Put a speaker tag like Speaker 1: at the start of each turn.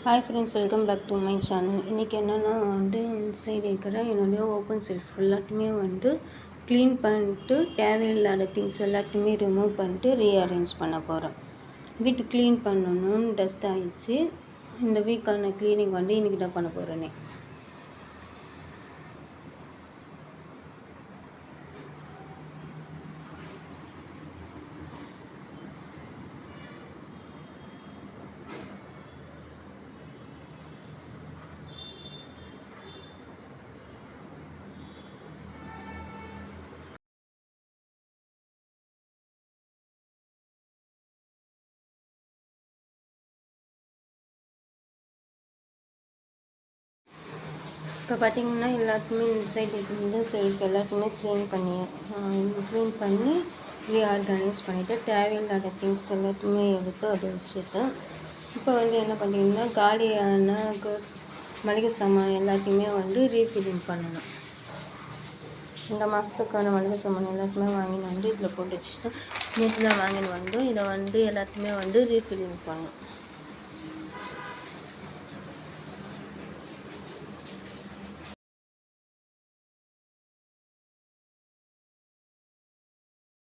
Speaker 1: Hi friends, welcome back to my channel. இன்றைக்கி என்னென்னா inside இருக்கிற என்னுடைய ஓப்பன் செல்ஃப் எல்லாத்தையுமே க்ளீன் பண்ணிட்டு தேவையில்லாத திங்ஸ் எல்லாத்தையுமே ரிமூவ் பண்ணிட்டு ரீஅரேஞ்ச் பண்ண போகிறேன். வீட்டு க்ளீன் பண்ணணும், டஸ்ட் ஆகிடுச்சு. இந்த வீக்கான க்ளீனிங் இன்றைக்கி தான் பண்ண போகிறேனே. இப்போ பார்த்திங்கன்னா எல்லாத்தையுமே இன்சைட் இருக்கிற செல்ஃப் எல்லாத்தையுமே க்ளீன் பண்ணி ரீஆர்கனைஸ் பண்ணிவிட்டு தேவையில்லாத திங்ஸ் எல்லாத்தையுமே எடுத்து அதை வச்சுட்டேன். இப்போ என்ன பண்ணிங்கன்னா காலியான மளிகை சாமான் எல்லாத்தையுமே ரீஃபில்லிங் பண்ணணும். இந்த மாதத்துக்கான மளிகை சாமான் எல்லாத்தையுமே வாங்கின்னு இதில் போட்டு வச்சுட்டு நேற்று தான் வாங்கின்னு இதை எல்லாத்தையுமே ரீஃபில்லிங் பண்ணணும்.